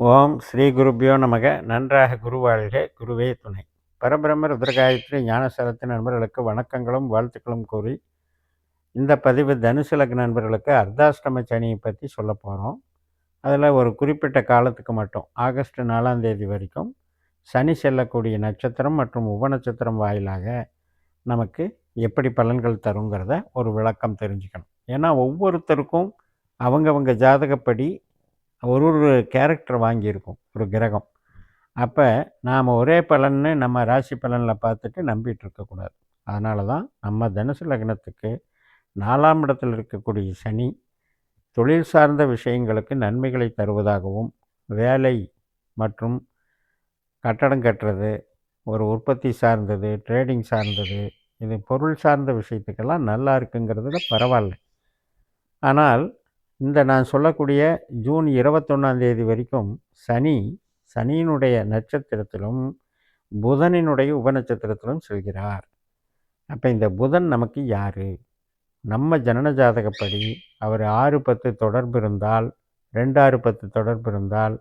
ஓம் ஸ்ரீ குருப்பியோ நமக. நன்றாக குருவாழ்க, குருவே துணை. பரபிரம்ம ருத்ரகாயத்ரி ஞானசரத்து நண்பர்களுக்கு வணக்கங்களும் வாழ்த்துக்களும் கூறி, இந்த பதிவு தனுசு லக்ன நண்பர்களுக்கு அர்த்தாஷ்டம சனியை பற்றி சொல்ல போகிறோம். அதில் ஒரு குறிப்பிட்ட காலத்துக்கு மட்டும் ஆகஸ்ட் 4ஆம் தேதி வரைக்கும் சனி செல்லக்கூடிய நட்சத்திரம் மற்றும் உப நட்சத்திரம் வாயிலாக நமக்கு எப்படி பலன்கள் தருங்கிறத ஒரு விளக்கம் தெரிஞ்சுக்கணும். ஏன்னா ஒவ்வொருத்தருக்கும் அவங்கவங்க ஜாதகப்படி ஒரு கேரக்டர் வாங்கியிருக்கும் ஒரு கிரகம். அப்போ நாம் ஒரே பலன்னு நம்ம ராசி பலனில் பார்த்துட்டு நம்பிட்டு இருக்கக்கூடாது. அதனால தான் நம்ம தனுசு லக்னத்துக்கு 4ஆம் இடத்தில் இருக்கக்கூடிய சனி தொழில் சார்ந்த விஷயங்களுக்கு நன்மைகளை தருவதாகவும், வேலை மற்றும் கட்டடம் கட்டுறது, ஒரு உற்பத்தி சார்ந்தது, ட்ரேடிங் சார்ந்தது, இது பொருள் சார்ந்த விஷயத்துக்கெல்லாம் நல்லா இருக்குங்கிறதுல பரவாயில்ல. ஆனால் இந்த நான் சொல்லக்கூடிய ஜூன் 21ஆம் தேதி வரைக்கும் சனியினுடைய நட்சத்திரத்திலும் புதனினுடைய உபநட்சத்திரத்திலும் செல்கிறார். அப்போ இந்த புதன் நமக்கு யார்? நம்ம ஜனன ஜாதகப்படி அவர் 6-10 தொடர்பு இருந்தால், 2-6-10 தொடர்பு இருந்தால்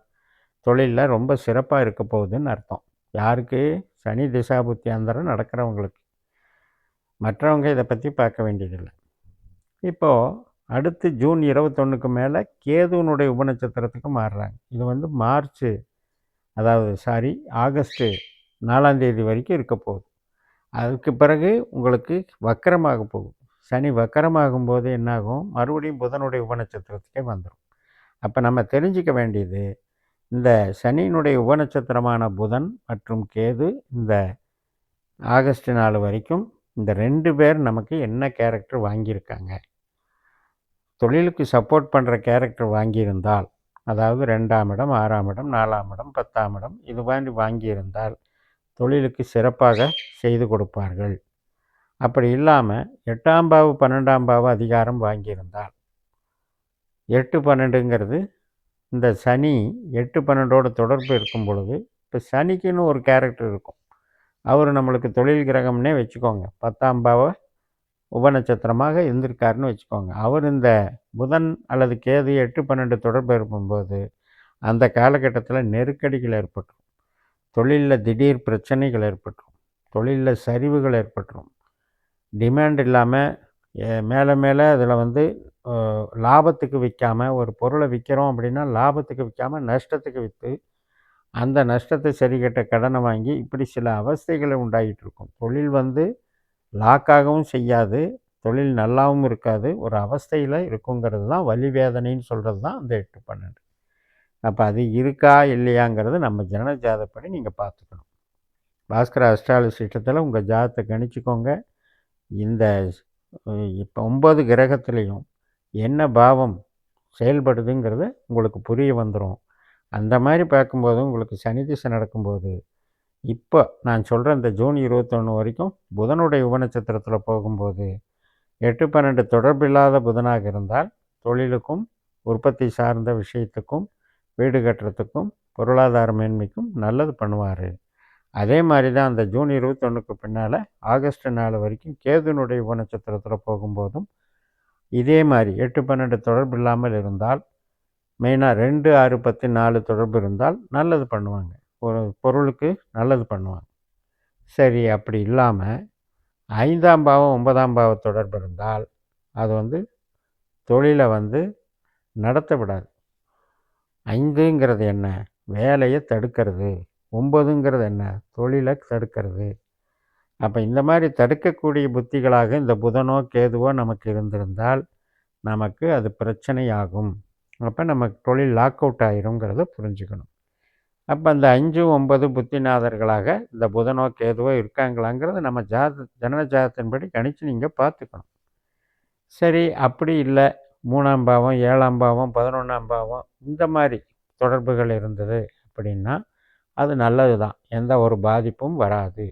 தொழிலில் ரொம்ப சிறப்பாக இருக்க போகுதுன்னு அர்த்தம். யாருக்கு? சனி திசாபுத்தியாந்தரம் நடக்கிறவங்களுக்கு. மற்றவங்க இதை பற்றி பார்க்க வேண்டியதில்லை. இப்போது அடுத்து ஜூன் 21க்கு மேலே கேதுவனுடைய உபநட்சத்திரத்துக்கு மாறுறாங்க. இது ஆகஸ்ட்டு 4ஆம் தேதி வரைக்கும் இருக்க போகுது. அதுக்கு பிறகு உங்களுக்கு வக்கரமாக போகும். சனி வக்கரமாகும்போது என்னாகும்? மறுபடியும் புதனுடைய உபநட்சத்திரத்துக்கே வந்துடும். அப்போ நம்ம தெரிஞ்சிக்க வேண்டியது, இந்த சனியினுடைய உபநட்சத்திரமான புதன் மற்றும் கேது இந்த ஆகஸ்ட் 4 வரைக்கும் இந்த 2 பேர் நமக்கு என்ன கேரக்டர் வாங்கியிருக்காங்க. தொழிலுக்கு சப்போர்ட் பண்ணுற கேரக்டர் வாங்கியிருந்தால், அதாவது 2ஆம் இடம், 6ஆம் இடம், 4ஆம் இடம், 10ஆம் இடம் இது மாதிரி வாங்கியிருந்தால் தொழிலுக்கு சிறப்பாக செய்து கொடுப்பார்கள். அப்படி இல்லாமல் 8ஆம் பாவு 12ஆம் பாவு அதிகாரம் வாங்கியிருந்தால், 8-12ங்கிறது இந்த சனி 8-12ஓட தொடர்பு இருக்கும் பொழுது, இப்போ சனிக்குன்னு ஒரு கேரக்டர் இருக்கும். அவர் நம்மளுக்கு தொழில் கிரகம்னே வச்சுக்கோங்க. 10ஆம் பாவை உபநட்சத்திரமாக இருந்திருக்காருன்னு வச்சுக்கோங்க. அவர் இந்த புதன் அல்லது கேது 8-12 தொடர்பு இருக்கும்போது அந்த காலகட்டத்தில் நெருக்கடிகள் ஏற்பட்டுரும். தொழிலில் திடீர் பிரச்சனைகள் ஏற்பட்டுரும். தொழிலில் சரிவுகள் ஏற்பட்டுரும். டிமாண்ட் இல்லாமல் மேலே மேலே அதில் லாபத்துக்கு விற்காமல், ஒரு பொருளை விற்கிறோம் அப்படின்னா லாபத்துக்கு விற்காமல் நஷ்டத்துக்கு விற்று அந்த நஷ்டத்தை சரி கட்ட கடனை வாங்கி இப்படி சில அவஸ்தைகளை உண்டாகிட்டு இருக்கும். தொழில் லாக்காகவும் செய்யாது, தொழில் நல்லாவும் இருக்காது, ஒரு அவஸ்தையில் இருக்குங்கிறது தான் வலி வேதனைன்னு சொல்கிறது தான் அந்த 8-12. அப்போ அது இருக்கா இல்லையாங்கிறது நம்ம ஜனன ஜாதகப்படி நீங்கள் பார்த்துக்கணும். பாஸ்கர அஸ்ட்ராலஜி சிஸ்டத்தில் உங்கள் ஜாதகத்தை கணிச்சிக்கோங்க. இந்த இப்போ 9 கிரகத்துலேயும் என்ன பாவம் செயல்படுதுங்கிறது உங்களுக்கு புரிய வந்துடும். அந்த மாதிரி பார்க்கும்போது உங்களுக்கு சனி திசை நடக்கும்போது, இப்போ நான் சொல்கிற இந்த ஜூன் 21 வரைக்கும் புதனுடைய உபநட்சத்திரத்தில் போகும்போது 8-12 தொடர்பில்லாத புதனாக இருந்தால் தொழிலுக்கும் உற்பத்தி சார்ந்த விஷயத்துக்கும் வீடு கட்டுறதுக்கும் பொருளாதார மேன்மைக்கும் நல்லது பண்ணுவார். அதே மாதிரி தான் அந்த ஜூன் 21க்கு பின்னால் ஆகஸ்ட் 4 வரைக்கும் கேதுனுடைய உபநட்சத்திரத்தில் போகும்போதும் இதே மாதிரி 8-12 தொடர்பு இல்லாமல் இருந்தால், மெயினாக 2-6-10 4 தொடர்பு இருந்தால் நல்லது பண்ணுவாங்க. ஒரு பொருளுக்கு நல்லது பண்ணுவாங்க. சரி, அப்படி இல்லாமல் 5ஆம் பாவம் 9ஆம் பாவ தொடர்பு இருந்தால் அது தொழிலை நடத்த விடாது. 5ங்கிறது என்ன? வேலையை தடுக்கிறது. 9ங்கிறது என்ன? தொழிலை தடுக்கிறது. அப்போ இந்த மாதிரி தடுக்கக்கூடிய புத்திகளாக இந்த புதனோ கேதுவோ நமக்கு இருந்திருந்தால் நமக்கு அது பிரச்சனையாகும். அப்போ நமக்கு தொழில் லாக் அவுட் ஆயிருங்கிறத புரிஞ்சுக்கணும். அப்போ அந்த 5-9 புத்திநாதர்களாக இந்த புதனோ கேதுவோ இருக்காங்களாங்கிறத நம்ம ஜனன ஜாதகத்தின்படி கணித்து நீங்கள் பார்த்துக்கணும். சரி, அப்படி இல்லை, 3ஆம் பாவம், 7ஆம் பாவம், 11ஆம் பாவம் இந்த மாதிரி தொடர்புகள் இருந்தது அப்படின்னா அது நல்லது தான். எந்த ஒரு பாதிப்பும் வராது,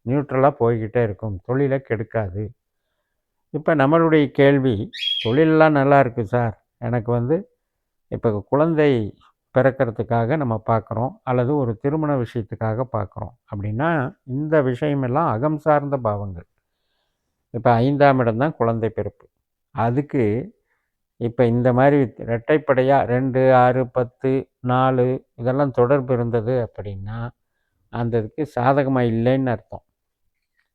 நியூட்ரலாக போய்கிட்டே இருக்கும், தொழிலை கெடுக்காது. இப்போ நம்மளுடைய கேள்வி, தொழிலெலாம் நல்லா இருக்குது சார், எனக்கு இப்போ குழந்தை பிறக்கிறதுக்காக நம்ம பார்க்குறோம், அல்லது ஒரு திருமண விஷயத்துக்காக பார்க்குறோம் அப்படின்னா இந்த விஷயமெல்லாம் அகம் சார்ந்த பாவங்கள். இப்போ 5ஆம் இடம் தான் குழந்தை பிறப்பு. அதுக்கு இப்போ இந்த மாதிரி இரட்டைப்படையாக 2, 6, 10, 4 இதெல்லாம் தொடர்பு இருந்தது அப்படின்னா அந்த இதுக்கு சாதகமாக இல்லைன்னு அர்த்தம்.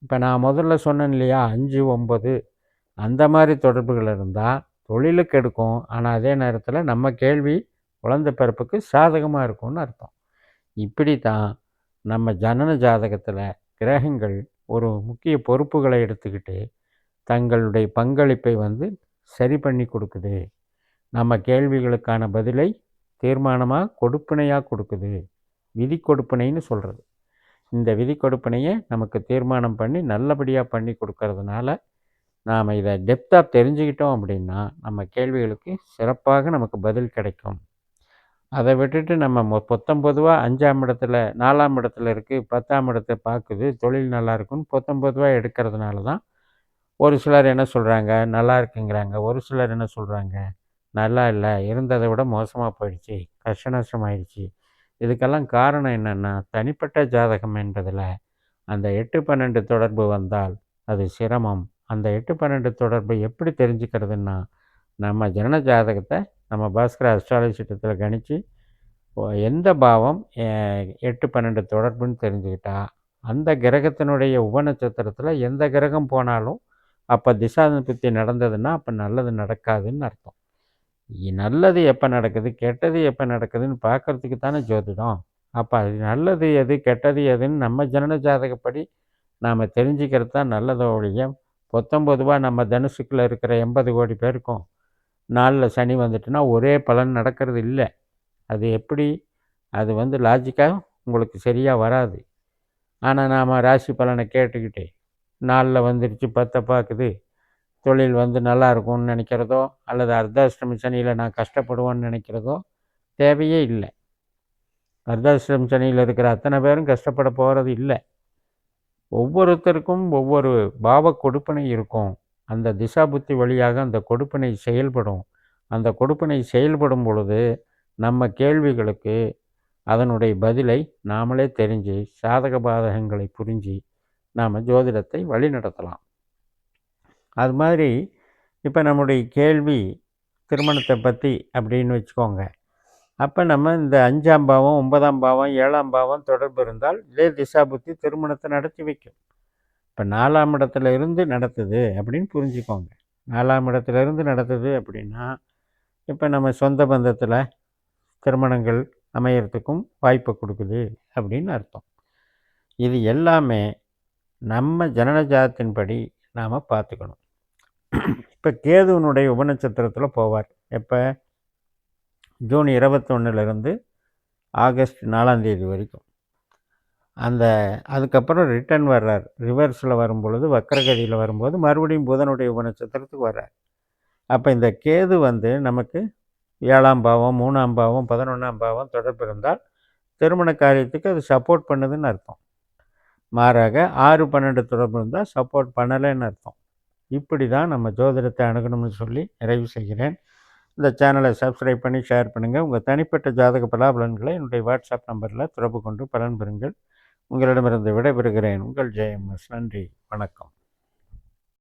இப்போ நான் முதல்ல சொன்னேன் இல்லையா 5, 9 அந்த மாதிரி தொடர்புகள் இருந்தால் தொழிலுக்கு எடுக்கும். ஆனால் அதே நேரத்தில் நம்ம கேள்வி குழந்தை பிறப்புக்கு சாதகமாக இருக்கும்னு அர்த்தம். இப்படி தான் நம்ம ஜனன ஜாதகத்தில் கிரகங்கள் ஒரு முக்கிய பொறுப்புகளை எடுத்துக்கிட்டு தங்களுடைய பங்களிப்பை சரி பண்ணி கொடுக்குது. நம்ம கேள்விகளுக்கான பதிலை தீர்மானமாக கொடுப்பினையாக கொடுக்குது. விதி கொடுப்பினைன்னு சொல்கிறது. இந்த விதி கொடுப்பினையை நமக்கு தீர்மானம் பண்ணி நல்லபடியாக பண்ணி கொடுக்கறதுனால நாம் இதை டெப்த்தாக தெரிஞ்சுக்கிட்டோம் அப்படின்னா நம்ம கேள்விகளுக்கு சிறப்பாக நமக்கு பதில் கிடைக்கும். அதை விட்டுட்டு நம்ம பொதுவாக 5ஆம் இடத்துல 4ஆம் இடத்துல இருக்குது, 10ஆம் இடத்தை பார்க்குது, தொழில் நல்லா இருக்குன்னு பொதுவாக எடுக்கிறதுனால தான் ஒரு சிலர் என்ன சொல்கிறாங்க, நல்லா இருக்குங்கிறாங்க. ஒரு சிலர் என்ன சொல்கிறாங்க, நல்லா இல்லை, இருந்ததை விட மோசமாக போயிடுச்சு, கஷ்ட நஷ்டம் ஆயிடுச்சு. இதுக்கெல்லாம் காரணம் என்னென்னா தனிப்பட்ட ஜாதகம் என்பதில் அந்த 8, 12 தொடர்பு வந்தால் அது சிரமம். அந்த 8, 12 தொடர்பை எப்படி தெரிஞ்சுக்கிறதுன்னா நம்ம ஜனன ஜாதகத்தை நம்ம பாஸ்கர அஸ்ட்ராலஜி திட்டத்தில் கணித்து எந்த பாவம் 8, 12 தொடர்புன்னு தெரிஞ்சுக்கிட்டா அந்த கிரகத்தினுடைய உபநட்சத்திரத்தில் எந்த கிரகம் போனாலும் அப்போ திசாதிபத்தி நடந்ததுன்னா அப்போ நல்லது நடக்காதுன்னு அர்த்தம். நல்லது எப்போ நடக்குது கெட்டது எப்போ நடக்குதுன்னு பார்க்குறதுக்கு தானே ஜோதிடம். அப்போ அது நல்லது எது கெட்டது எதுன்னு நம்ம ஜனன ஜாதகப்படி நாம் தெரிஞ்சுக்கிறது தான் நல்லதோ ஒழிய 19 நம்ம தனுசுக்குள்ளே இருக்கிற 80 கோடி பேருக்கும் 4ல் சனி வந்துட்டுனா ஒரே பலன் நடக்கிறது இல்லை. அது எப்படி அது லாஜிக்காக உங்களுக்கு சரியாக வராது. ஆனால் நாம் ராசி பலனை கேட்டுக்கிட்டு 4ல் வந்துருச்சு 10 பார்க்குது, தொழில் நல்லா இருக்கும்னு நினைக்கிறதோ அல்லது அர்த்தாஷ்டமி சனியில் நான் கஷ்டப்படுவேன்னு நினைக்கிறதோ தேவையே இல்லை. அர்த்தாஷ்டமி சனியில் இருக்கிற அத்தனை பேரும் கஷ்டப்பட போகிறது இல்லை. ஒவ்வொருத்தருக்கும் ஒவ்வொரு பாவ கொடுப்பினை இருக்கும். அந்த திசா புத்தி வழியாக அந்த கொடுப்பினை செயல்படும். அந்த கொடுப்பினை செயல்படும் பொழுது நம்ம கேள்விகளுக்கு அதனுடைய பதிலை நாமளே தெரிஞ்சு சாதக பாதகங்களை புரிஞ்சு நாம் ஜோதிடத்தை வழி நடத்தலாம். அது மாதிரி இப்போ நம்முடைய கேள்வி திருமணத்தை பற்றி அப்படின்னு வச்சுக்கோங்க. அப்போ நம்ம இந்த 5ஆம் பாவம் 9ஆம் பாவம் 7ஆம் பாவம் தொடர்பு இருந்தால் இதே திசா புத்தி திருமணத்தை நடத்தி வைக்கும். இப்போ 4ஆம் இடத்துல இருந்து நடத்துது அப்படின்னு புரிஞ்சுக்கோங்க. 4ஆம் இடத்துல இருந்து நடத்துது அப்படின்னா இப்போ நம்ம சொந்த பந்தத்தில் திருமணங்கள் அமையறதுக்கும் வாய்ப்பை கொடுக்குது அப்படின்னு அர்த்தம். இது எல்லாமே நம்ம ஜனன ஜாதகத்தின்படி நாம் பார்த்துக்கணும். இப்போ கேதுவனுடைய உபநட்சத்திரத்தில் போவார். எப்போ ஜூன் 21 ஆகஸ்ட் 4 வரைக்கும். அதுக்கப்புறம் ரிட்டர்ன் வர்றார். ரிவர்ஸில் வரும்பொழுது வக்கரகதியில் வரும்போது மறுபடியும் புதனுடைய உபநட்சத்திரத்துக்கு வர்றார். அப்போ இந்த கேது நமக்கு 7ஆம் பாவம் 3ஆம் பாவம் 11ஆம் பாவம் தொடர்பு இருந்தால் திருமண காரியத்துக்கு அது சப்போர்ட் பண்ணுதுன்னு அர்த்தம். மாறாக 6, 12 தொடர்பு இருந்தால் சப்போர்ட் பண்ணலைன்னு அர்த்தம். இப்படி தான் நம்ம ஜோதிடத்தை அணுகணும்னு சொல்லி நிறைவு செய்கிறேன். இந்த சேனலை சப்ஸ்கிரைப் பண்ணி ஷேர் பண்ணுங்கள். உங்கள் தனிப்பட்ட ஜாதக பலாபலன்களை என்னுடைய வாட்ஸ்அப் நம்பரில் தொடர்பு கொண்டு பலன் பெறுங்கள். உங்களிடமிருந்து விடைபெறுகிறேன். உங்கள் ஜெயம்எஸ். நன்றி, வணக்கம்.